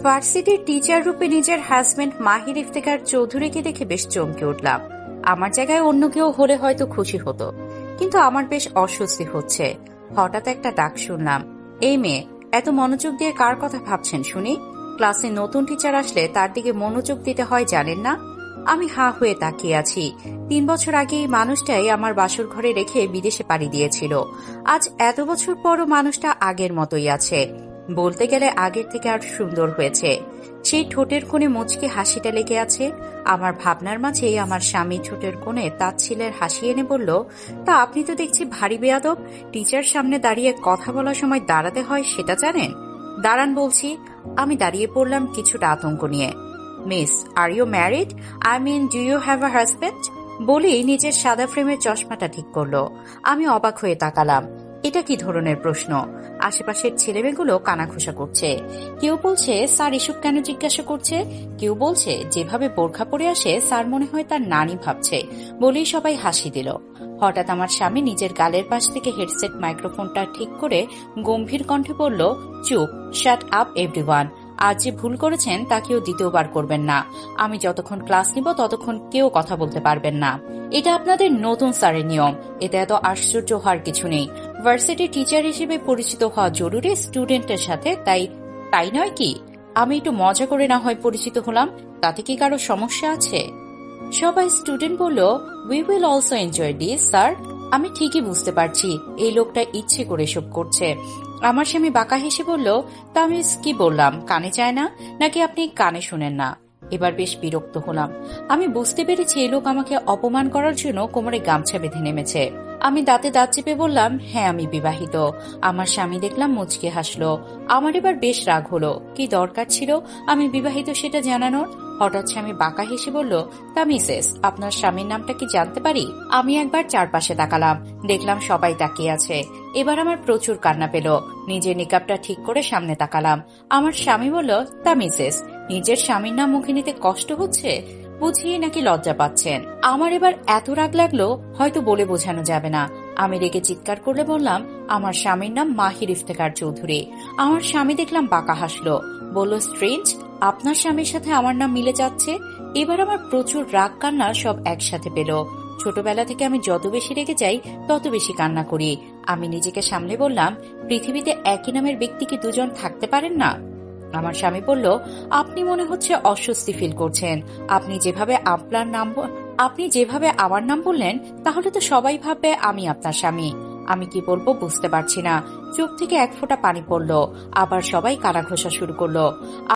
ভার্সিটির টিচার রূপে নিজের হাজবেন্ড মাহির ইফতেখার চৌধুরীকে দেখে বেশ চমকে উঠলাম। আমার জায়গায় অন্য কেউ হলে হয়তো খুশি হতো, কিন্তু আমার বেশ অস্বস্তি হচ্ছে। হঠাৎ একটা ডাক শুনলাম, এই মেয়ে, এত মনোযোগ দিয়ে কার কথা ভাবছেন শুনি? ক্লাসে নতুন টিচার আসলে তার দিকে মনোযোগ দিতে হয় জানেন না? আমি হাঁ হয়ে তাকিয়ে আছি। 3 বছর আগে এই মানুষটাই আমার বাসর ঘরে রেখে বিদেশে পাড়ি দিয়েছিল। আজ এত বছর পরও মানুষটা আগের মতোই আছে, বলতে গেলে আগের থেকে আর সুন্দর হয়েছে। সেই ঠোঁটের কোণে মুচকি হাসিটা লেগে আছে। আমার ভাবনার মাঝেই আমার স্বামী ঠোঁটের কোণে তাচ্ছিলের হাসি এনে বলল, তা আপনি তো দেখছি ভারী বেয়াদব। টিচার সামনে দাঁড়িয়ে কথা বলার সময় দাঁড়াতে হয় সেটা জানেন? দাঁড়ান বলছি। আমি দাঁড়িয়ে পড়লাম কিছুটা আতঙ্ক নিয়ে। Miss, are you married? I mean, do you have a husband? বলেই নিজের সাদা ফ্রেমের চশমাটা ঠিক করলো। আমি অবাক হয়ে তাকালাম। এটা কি ধরনের প্রশ্ন? আশেপাশের ছেলেমেয়েগুলো কানাঘুষা করছে। কেউ বলছে স্যার এসব কেন জিজ্ঞাসা করছে, কেউ বলছে যেভাবে বোরখা পরে আসে স্যার মনে হয় তার নানি ভাবছে, বলেই সবাই হাসি দিল। হঠাৎ আমার স্বামী নিজের গালের পাশ থেকে হেডসেট মাইক্রোফোনটা ঠিক করে গম্ভীর কণ্ঠে বলল, চুপ, শাট আপ এভরিওয়ান। আজ যে ভুল করেছেন তা কেউ দ্বিতীয়বার করবেন না। আমি যতক্ষণ ক্লাস নিব ততক্ষণ কেউ কথা বলতে পারবেন না। এটা আপনাদের নতুন স্যারের নিয়ম, এতে এত আশ্চর্য হওয়ার কিছু নেই। ভার্সিটি টিচার হিসেবে পরিচিত হওয়া জরুরি স্টুডেন্টের সাথে, তাই নয় কি? আমি একটু মজা করে না হয় পরিচিত হলাম, তাতে কি কারো সমস্যা আছে? সবাই স্টুডেন্ট বলল, we will also enjoy this sir. আমি ঠিকই বুঝতে পারছি এই লোকটা ইচ্ছে করে এসব করছে। আমার স্বামী বাঁকা হেসে বলল, তা আমি কি বললাম, কানে চায় না নাকি আপনি কানে শুনেন না? এবার বেশ বিরক্ত হলাম। আমি বুঝতে পেরেছি এই লোক আমাকে অপমান করার জন্য কোমরে গামছা বেঁধে নেমেছে। আমি দাঁতে দাঁত চেপে বললাম, হ্যাঁ আমি বিবাহিত। আমার স্বামী দেখলাম মুচকে হাসলো। আমার এবার বেশ রাগ হলো। কি দরকার ছিল আমি বিবাহিত সেটা জানানোর? হঠাৎ স্বামী বাঁকা হেসে বলল, তা মিসেস, আপনার স্বামীর নামটা কি জানতে পারি? আমি একবার চারপাশে তাকালাম, দেখলাম সবাই তাকিয়ে আছে। এবার আমার প্রচুর কান্না পেল। নিজের নিকাবটা ঠিক করে সামনে তাকালাম। আমার স্বামী বলল, তা মিসেস, নিজের স্বামীর নাম মুখে নিতে কষ্ট হচ্ছে বুঝিয়ে নাকি লজ্জা পাচ্ছেন? আমার এবার এত রাগ লাগলো হয়তো বলে বোঝানো যাবে না। আমি রেগে চিৎকার করলে বললাম, আমার স্বামীর নাম মাহির ইফতেখার চৌধুরী। আমার স্বামী দেখলাম বাঁকা হাসলো, বলল, স্ট্রেঞ্জ, আপনার স্বামীর সাথে আমার নাম মিলে যাচ্ছে। এবার আমার প্রচুর রাগ কান্না সব একসাথে পেল। ছোটবেলা থেকে আমি যত বেশি রেগে যাই তত বেশি কান্না করি। আমি নিজেকে সামলে বললাম, পৃথিবীতে একই নামের ব্যক্তি কি দুজন থাকতে পারেন না? আমার স্বামী বলল, আপনি মনে হচ্ছে অস্বস্তি ফিল করছেন। আপনি যেভাবে আমার নাম বললেন তাহলে তো সবাই ভাববে আমি আপনার স্বামী। আমি কি বলবো বুঝতে পারছি না। চোখ থেকে এক ফোঁটা পানি পড়ল। আবার সবাই কানাঘোষা শুরু করলো।